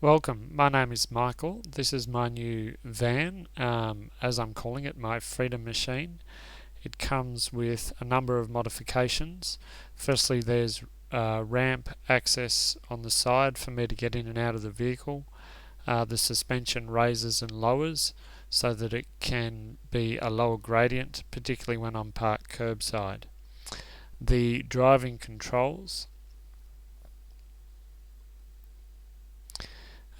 Welcome, my name is Michael. This is my new van, as I'm calling it, my Freedom Machine. It comes with a number of modifications. Firstly, there's ramp access on the side for me to get in and out of the vehicle. The suspension raises and lowers so that it can be a lower gradient, particularly when I'm parked curbside. The driving controls.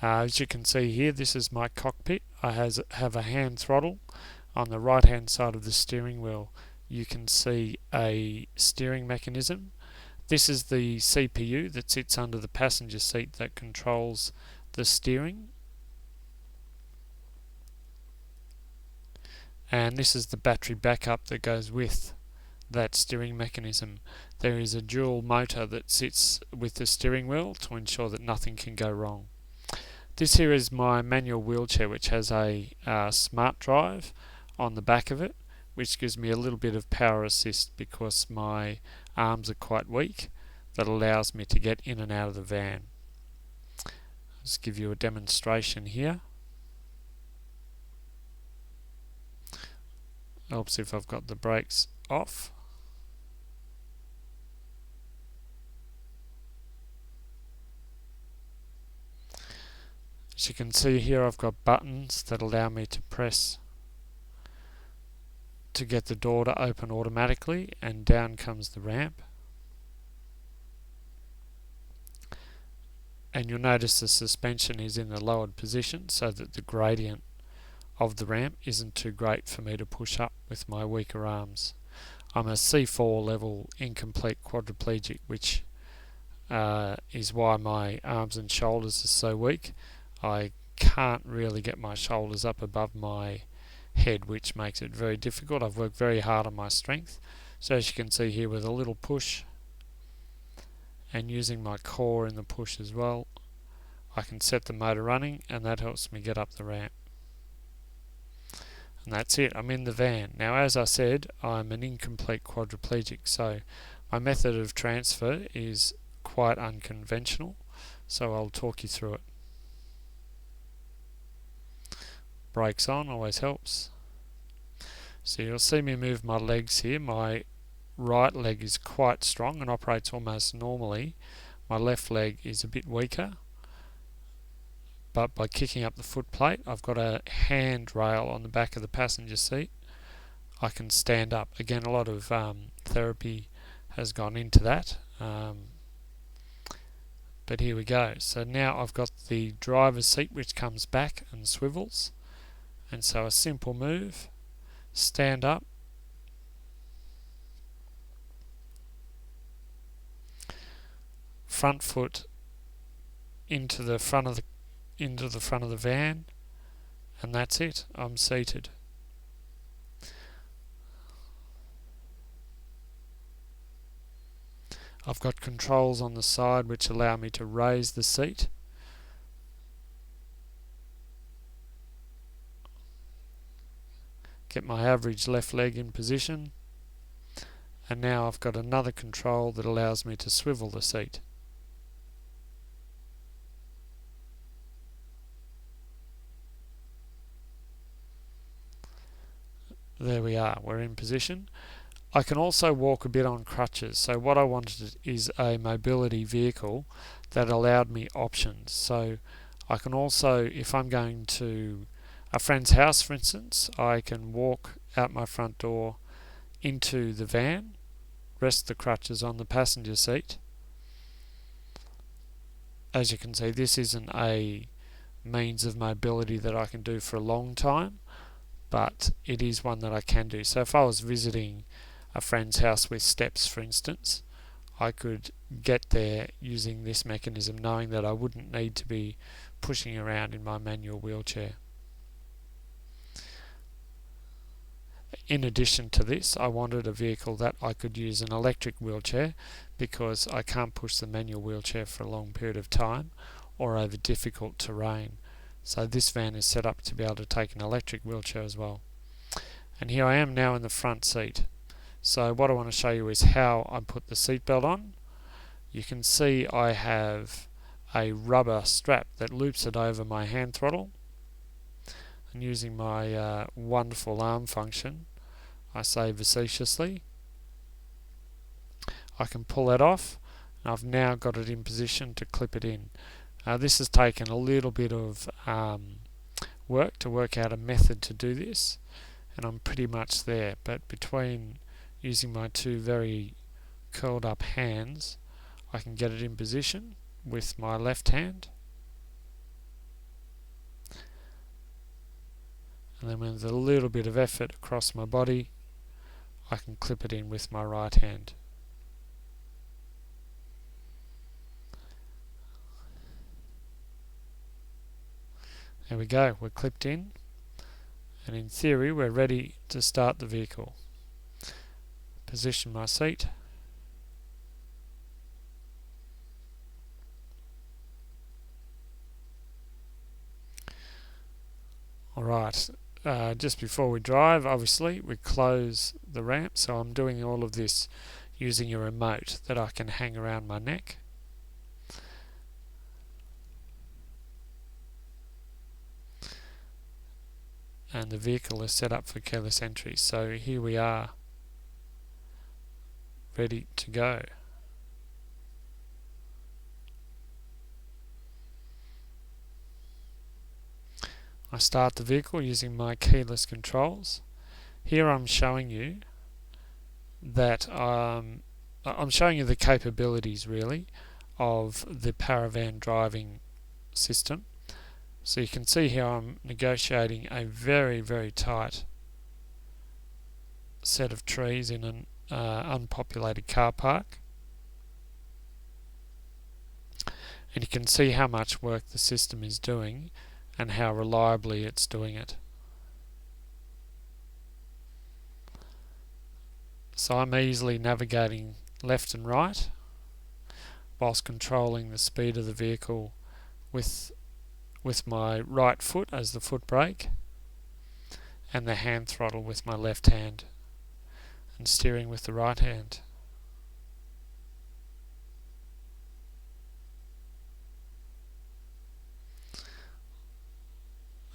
As you can see here, this is my cockpit. I have a hand throttle. On the right hand side of the steering wheel you can see a steering mechanism. This is the CPU that sits under the passenger seat that controls the steering. And this is the battery backup that goes with that steering mechanism. There is a dual motor that sits with the steering wheel to ensure that nothing can go wrong. This here is my manual wheelchair, which has a smart drive on the back of it, which gives me a little bit of power assist because my arms are quite weak. That allows me to get in and out of the van. I'll just give you a demonstration here. Helps if I've got the brakes off. As you can see here, I've got buttons that allow me to press to get the door to open automatically, and down comes the ramp. And you'll notice the suspension is in the lowered position so that the gradient of the ramp isn't too great for me to push up with my weaker arms. I'm a C4 level incomplete quadriplegic, which is why my arms and shoulders are so weak. I can't really get my shoulders up above my head, which makes it very difficult. I've worked very hard on my strength. So as you can see here, with a little push and using my core in the push as well, I can set the motor running, and that helps me get up the ramp. And that's it, I'm in the van. Now, as I said, I'm an incomplete quadriplegic, so my method of transfer is quite unconventional, so I'll talk you through it. Brakes on always helps. So you'll see me move my legs here. My right leg is quite strong and operates almost normally. My left leg is a bit weaker, but by kicking up the foot plate, I've got a handrail on the back of the passenger seat. I can stand up. Again, a lot of therapy has gone into that, but here we go. So now I've got the driver's seat, which comes back and swivels. And so a simple move, stand up, front foot into the front of the van, and that's it. I'm seated. I've got controls on the side which allow me to raise the seat. Get my average left leg in position, and now I've got another control that allows me to swivel the seat. There we are, we're in position. I can also walk a bit on crutches, so what I wanted is a mobility vehicle that allowed me options. So I can also, if I'm going to a friend's house, for instance, I can walk out my front door into the van, rest the crutches on the passenger seat. As you can see, this isn't a means of mobility that I can do for a long time, but it is one that I can do. So if I was visiting a friend's house with steps, for instance, I could get there using this mechanism, knowing that I wouldn't need to be pushing around in my manual wheelchair. In addition to this, I wanted a vehicle that I could use an electric wheelchair, because I can't push the manual wheelchair for a long period of time or over difficult terrain. So this van is set up to be able to take an electric wheelchair as well. And here I am now in the front seat. So what I want to show you is how I put the seatbelt on. You can see I have a rubber strap that loops it over my hand throttle, and using my wonderful arm function, I say facetiously, I can pull that off, and I've now got it in position to clip it in. This has taken a little bit of work to work out a method to do this, and I'm pretty much there, but between using my two very curled up hands, I can get it in position with my left hand, and then with a little bit of effort across my body, I can clip it in with my right hand. There we go, we're clipped in, and in theory we're ready to start the vehicle. Position my seat. Alright, just before we drive, obviously, we close the ramp, so I'm doing all of this using a remote that I can hang around my neck. And the vehicle is set up for keyless entry, so here we are, ready to go. I start the vehicle using my keyless controls. Here I'm showing you that I'm showing you the capabilities really of the Paravan driving system. So you can see here I'm negotiating a very, very tight set of trees in an unpopulated car park. And you can see how much work the system is doing and how reliably it's doing it. So I'm easily navigating left and right whilst controlling the speed of the vehicle with my right foot as the foot brake and the hand throttle with my left hand and steering with the right hand.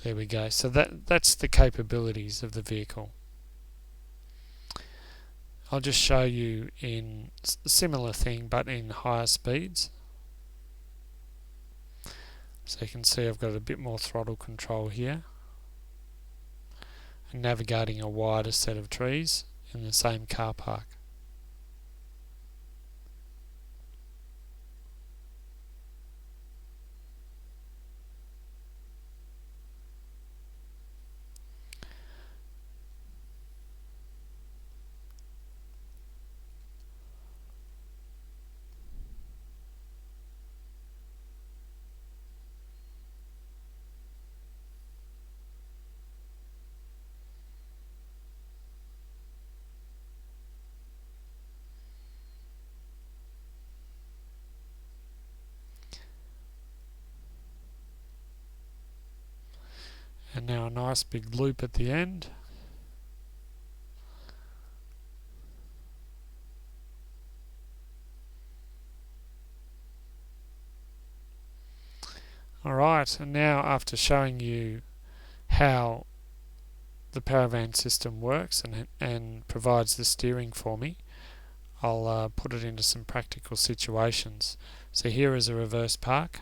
There we go. So that's the capabilities of the vehicle. I'll just show you in a similar thing but in higher speeds. So you can see I've got a bit more throttle control here and navigating a wider set of trees in the same car park. And now a nice big loop at the end. Alright, and now after showing you how the Paravan system works and provides the steering for me, I'll put it into some practical situations. So here is a reverse park.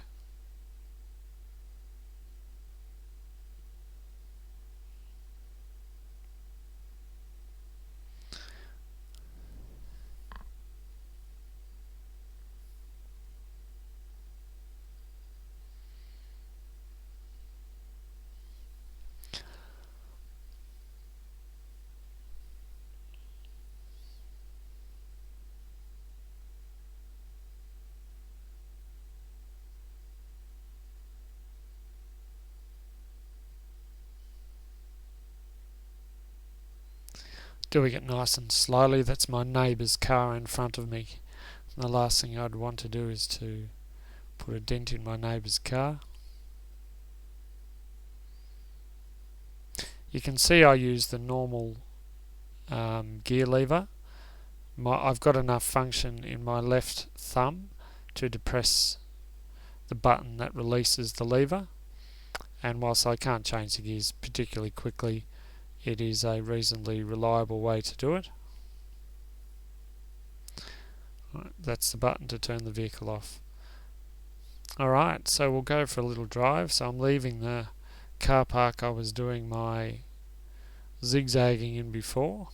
Doing it nice and slowly. That's my neighbour's car in front of me. And the last thing I'd want to do is to put a dent in my neighbour's car. You can see I use the normal gear lever. I've got enough function in my left thumb to depress the button that releases the lever, and whilst I can't change the gears particularly quickly, it is a reasonably reliable way to do it. Right, that's the button to turn the vehicle off. Alright, so we'll go for a little drive. So I'm leaving the car park I was doing my zigzagging in before.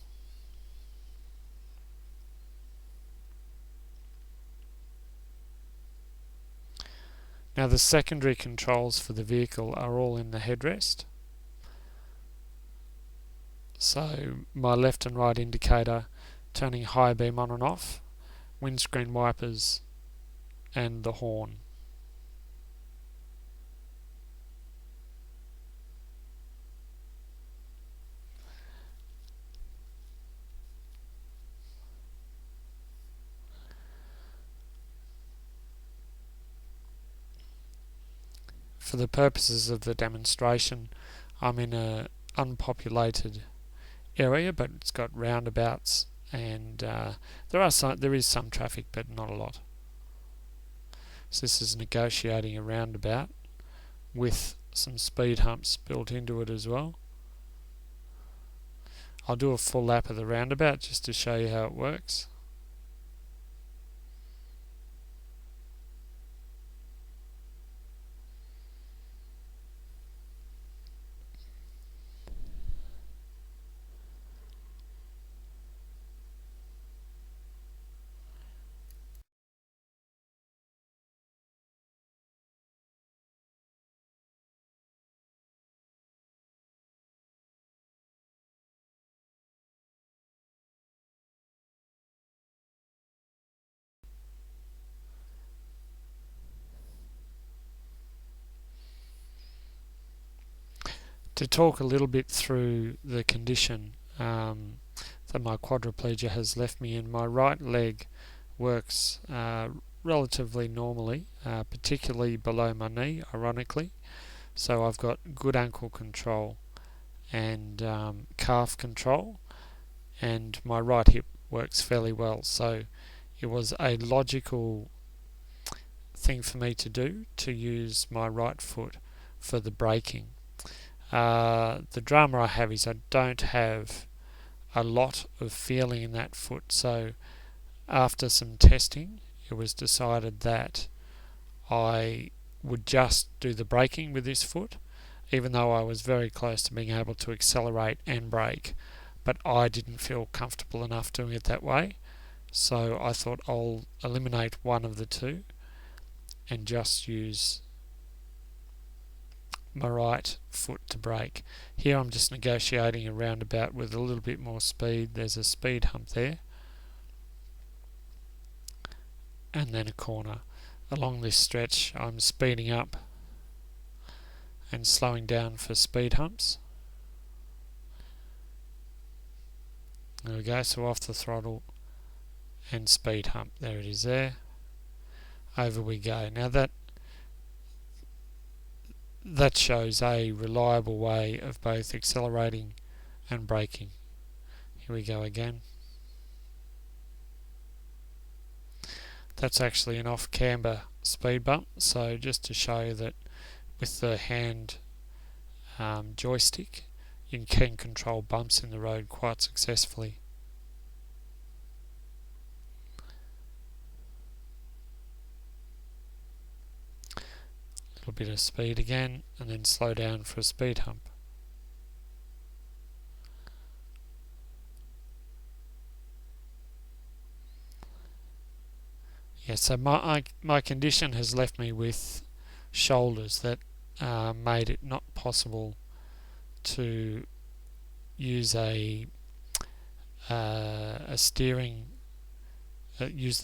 Now the secondary controls for the vehicle are all in the headrest. So my left and right indicator, turning high beam on and off, windscreen wipers, and the horn. For the purposes of the demonstration, I'm in an unpopulated area, but it's got roundabouts, and there is some traffic, but not a lot. So this is negotiating a roundabout with some speed humps built into it as well. I'll do a full lap of the roundabout just to show you how it works. To talk a little bit through the condition that my quadriplegia has left me in, my right leg works relatively normally, particularly below my knee, ironically. So I've got good ankle control and calf control, and my right hip works fairly well. So it was a logical thing for me to do to use my right foot for the braking. The drama I have is I don't have a lot of feeling in that foot, so after some testing it was decided that I would just do the braking with this foot, even though I was very close to being able to accelerate and brake, but I didn't feel comfortable enough doing it that way, so I thought I'll eliminate one of the two and just use my right foot to brake. Here I'm just negotiating a roundabout with a little bit more speed. There's a speed hump there, and then a corner. Along this stretch I'm speeding up and slowing down for speed humps. There we go, so off the throttle and speed hump. There it is there. Over we go. Now that shows a reliable way of both accelerating and braking. Here we go again. That's actually an off-camber speed bump, so just to show you that with the hand joystick you can control bumps in the road quite successfully. A bit of speed again, and then slow down for a speed hump. Yeah, so my condition has left me with shoulders that made it not possible to use use the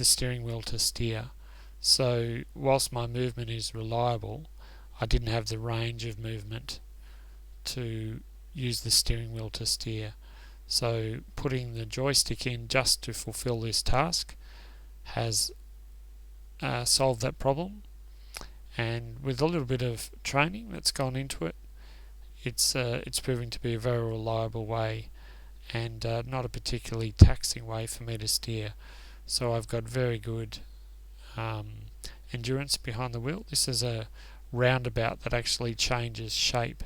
steering wheel to steer. So whilst my movement is reliable, I didn't have the range of movement to use the steering wheel to steer. So putting the joystick in just to fulfill this task has solved that problem, and with a little bit of training that's gone into it, it's proving to be a very reliable way and not a particularly taxing way for me to steer. So I've got very good endurance behind the wheel. This is a roundabout that actually changes shape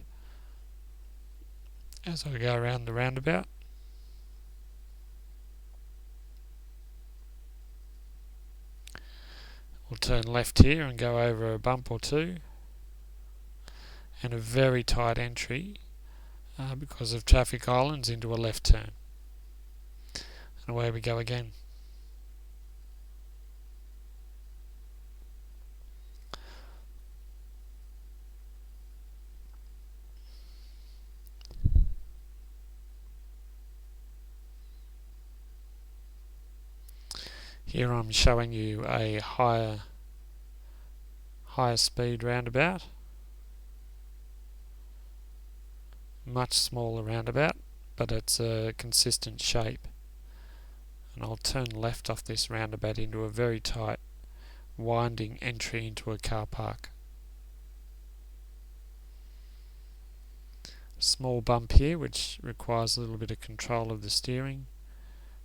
as I go around the roundabout. We'll turn left here and go over a bump or two, and a very tight entry because of traffic islands into a left turn. And away we go again. Here I'm showing you a higher speed roundabout, much smaller roundabout, but it's a consistent shape. And I'll turn left off this roundabout into a very tight winding entry into a car park. Small bump here which requires a little bit of control of the steering,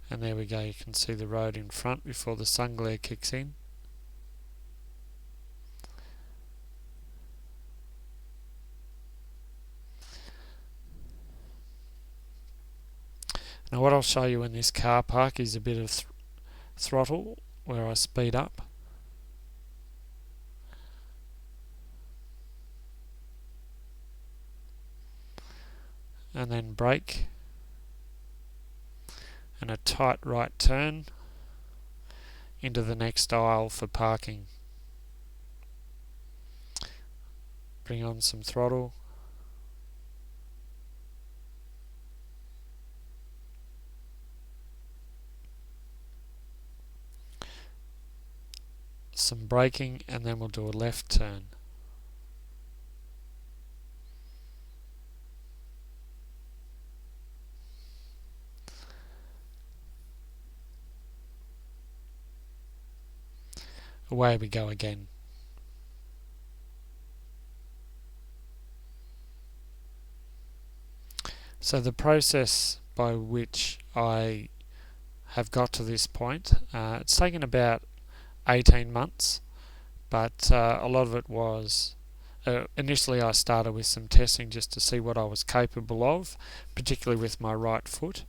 and there we go, you can see the road in front before the sun glare kicks in. Now what I'll show you in this car park is a bit of throttle where I speed up. And then brake. And a tight right turn into the next aisle for parking. Bring on some throttle. Some braking, and then we'll do a left turn. Away we go again. So the process by which I have got to this point, it's taken about 18 months, but a lot of it was initially I started with some testing just to see what I was capable of, particularly with my right foot,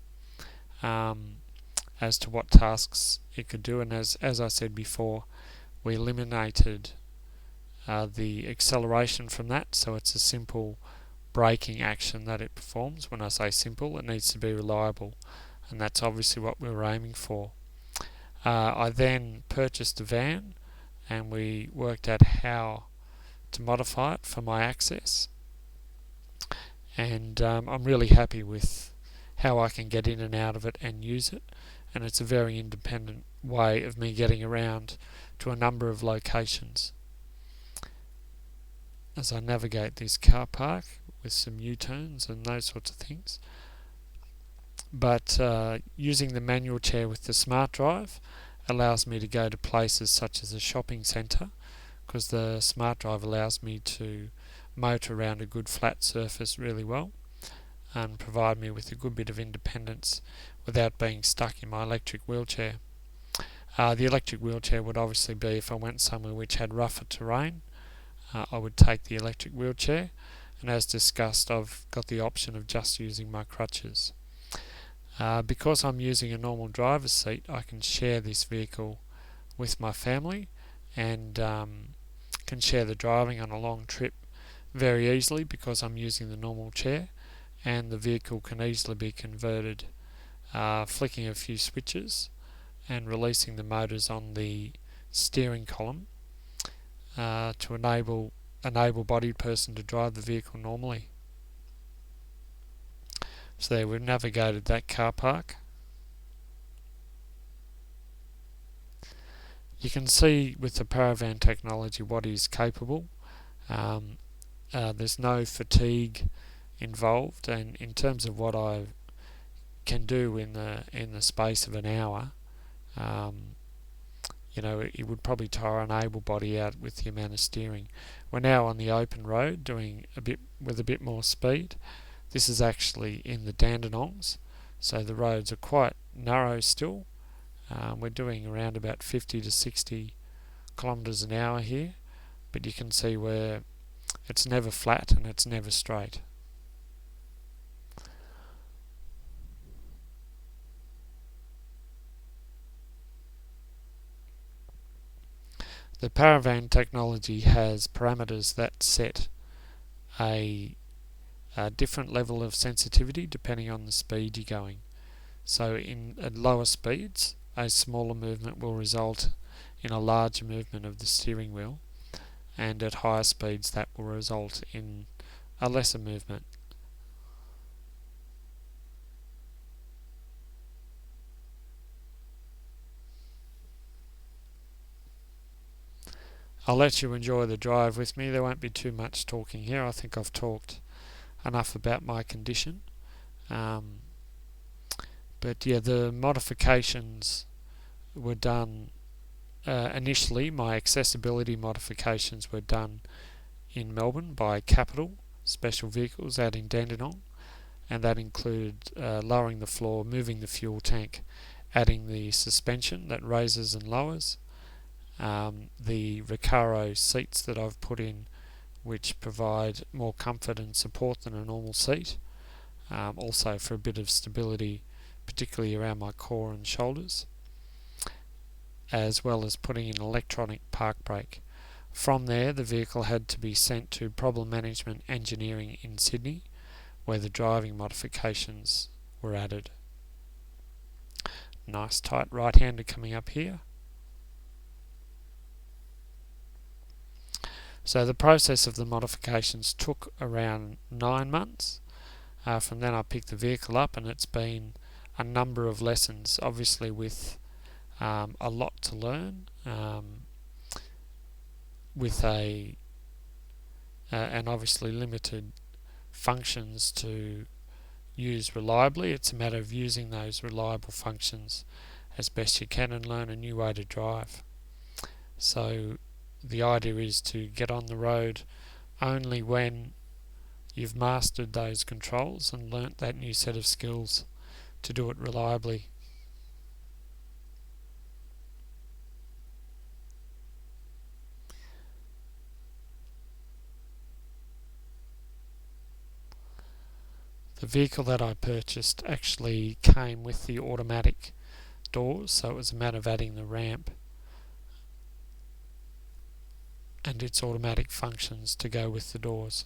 as to what tasks it could do. And as I said before, we eliminated the acceleration from that, so it's a simple braking action that it performs. When I say simple, it needs to be reliable, and that's obviously what we were aiming for. I then purchased a van, and we worked out how to modify it for my access, and I'm really happy with how I can get in and out of it and use it, and it's a very independent way of me getting around to a number of locations. As I navigate this car park with some U-turns and those sorts of things. But using the manual chair with the Smart Drive allows me to go to places such as a shopping centre, because the Smart Drive allows me to motor around a good flat surface really well and provide me with a good bit of independence without being stuck in my electric wheelchair. The electric wheelchair would obviously be if I went somewhere which had rougher terrain. I would take the electric wheelchair, and as discussed, I've got the option of just using my crutches. Because I'm using a normal driver's seat, I can share this vehicle with my family, and can share the driving on a long trip very easily because I'm using the normal chair, and the vehicle can easily be converted, flicking a few switches and releasing the motors on the steering column to enable an able-bodied person to drive the vehicle normally. So there, we've navigated that car park. You can see with the Paravan technology what is capable. There's no fatigue involved, and in terms of what I can do in the space of an hour, it would probably tire an able body out with the amount of steering. We're now on the open road doing with a bit more speed. This is actually in the Dandenongs, so the roads are quite narrow still. We're doing around about 50 to 60 kilometres an hour here, but you can see where it's never flat and it's never straight. The Paravan technology has parameters that set a different level of sensitivity depending on the speed you're going. So at lower speeds, a smaller movement will result in a larger movement of the steering wheel, and at higher speeds that will result in a lesser movement. I'll let you enjoy the drive with me. There won't be too much talking here. I think I've talked enough about my condition. But yeah, the modifications were done initially. My accessibility modifications were done in Melbourne by Capital Special Vehicles out in Dandenong, and that included lowering the floor, moving the fuel tank, adding the suspension that raises and lowers, the Recaro seats that I've put in, which provide more comfort and support than a normal seat, also for a bit of stability, particularly around my core and shoulders, as well as putting in electronic park brake. From there, the vehicle had to be sent to Problem Management Engineering in Sydney, where the driving modifications were added. Nice tight right-hander coming up here. So the process of the modifications took around 9 months. From then I picked the vehicle up, and it's been a number of lessons, obviously with a lot to learn, with and obviously limited functions to use reliably. It's a matter of using those reliable functions as best you can and learn a new way to drive. So the idea is to get on the road only when you've mastered those controls and learnt that new set of skills to do it reliably. The vehicle that I purchased actually came with the automatic doors, so it was a matter of adding the ramp and its automatic functions to go with the doors.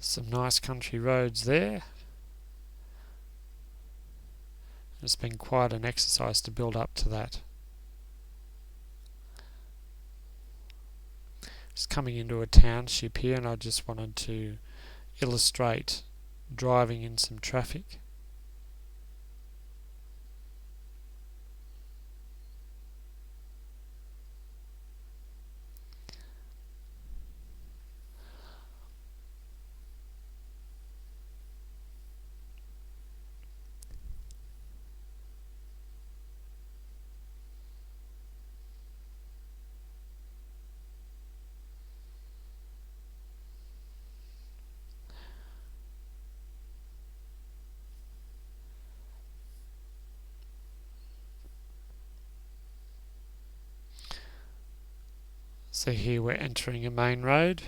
Some nice country roads there. It's been quite an exercise to build up to that. It's coming into a township here, and I just wanted to illustrate driving in some traffic. So here we're entering a main road.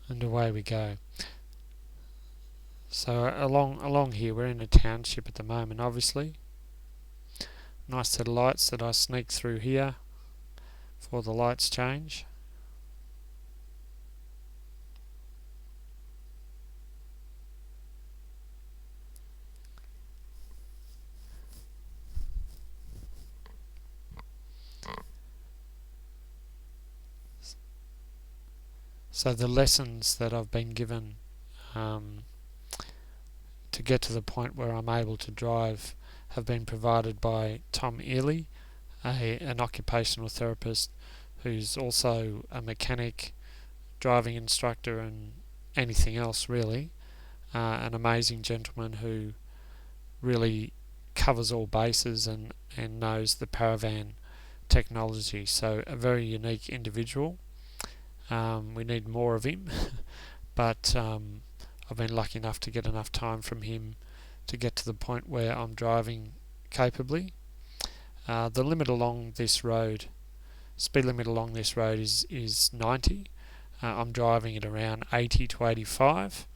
And away we go. So along here, we're in a township at the moment, obviously. Nice set of lights that I sneak through here before the lights change. So the lessons that I've been given to get to the point where I'm able to drive have been provided by Tom Ely, an occupational therapist who's also a mechanic, driving instructor and anything else really. An amazing gentleman who really covers all bases and knows the Paravan technology. So a very unique individual. We need more of him, but I've been lucky enough to get enough time from him to get to the point where I'm driving capably. The limit along this road, speed limit along this road is 90. I'm driving at around 80 to 85,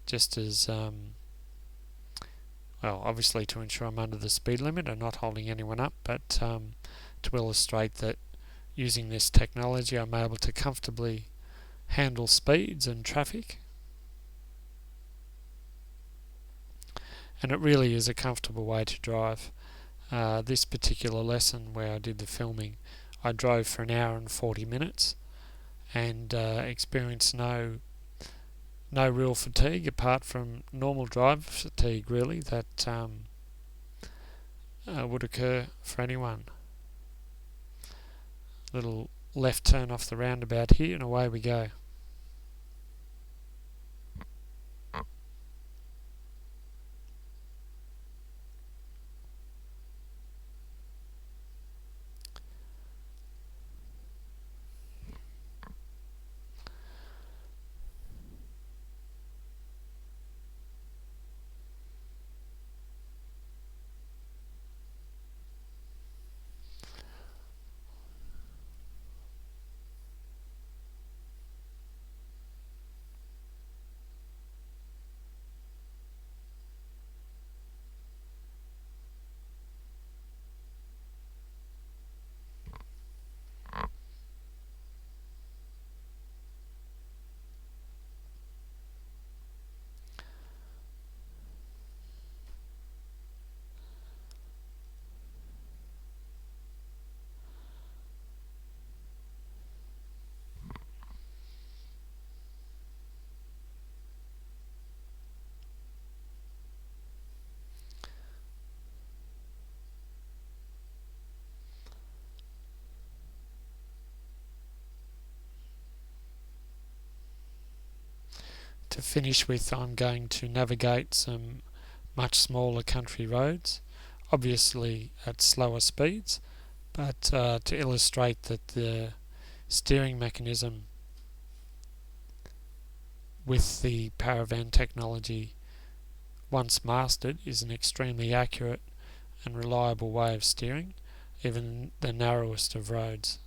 just as well, obviously to ensure I'm under the speed limit and not holding anyone up, but to illustrate that using this technology I'm able to comfortably handle speeds and traffic. And it really is a comfortable way to drive. This particular lesson where I did the filming, I drove for an hour and 40 minutes and experienced no real fatigue apart from normal driver fatigue really that would occur for anyone. Little left turn off the roundabout here and away we go. To finish with, I'm going to navigate some much smaller country roads, obviously at slower speeds, but to illustrate that the steering mechanism with the Paravan technology, once mastered, is an extremely accurate and reliable way of steering, even the narrowest of roads.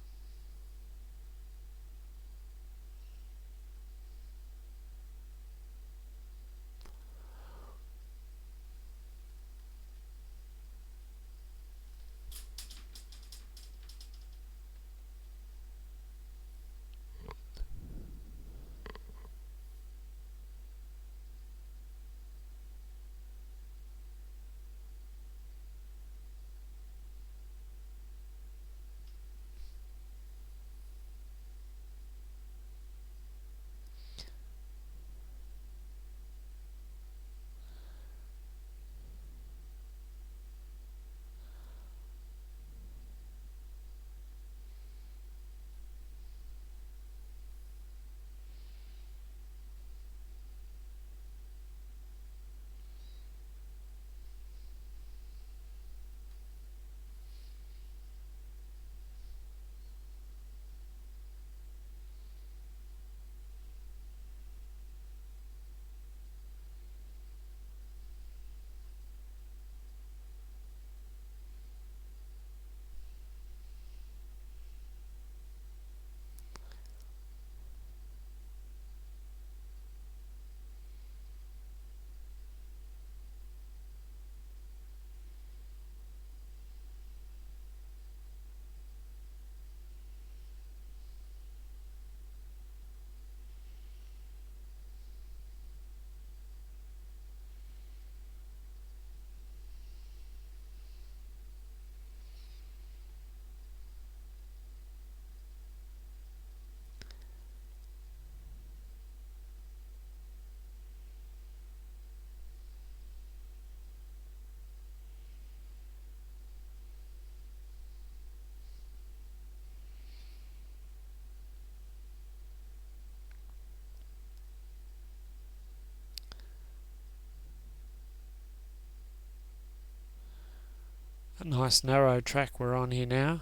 Nice narrow track we're on here now.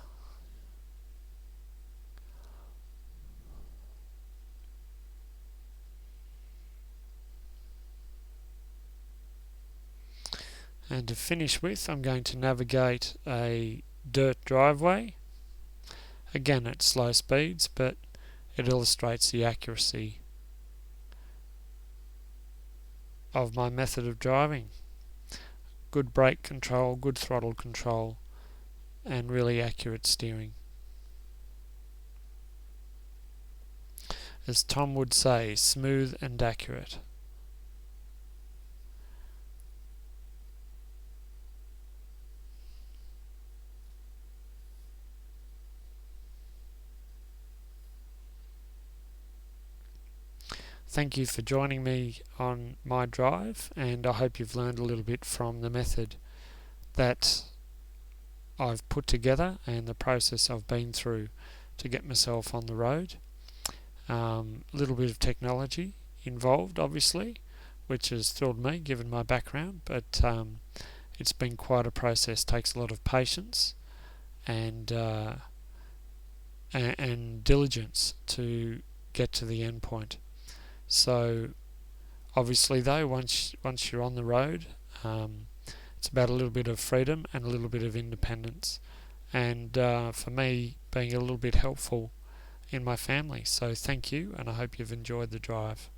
And to finish with, I'm going to navigate a dirt driveway. Again at slow speeds, but it illustrates the accuracy of my method of driving. Good brake control, good throttle control, and really accurate steering. As Tom would say, smooth and accurate. Thank you for joining me on my drive, and I hope you've learned a little bit from the method that I've put together and the process I've been through to get myself on the road. A little bit of technology involved, obviously, which has thrilled me given my background, but it's been quite a process. Takes a lot of patience and diligence to get to the end point. So obviously though, once you're on the road, it's about a little bit of freedom and a little bit of independence, and for me, being a little bit helpful in my family. So thank you, and I hope you've enjoyed the drive.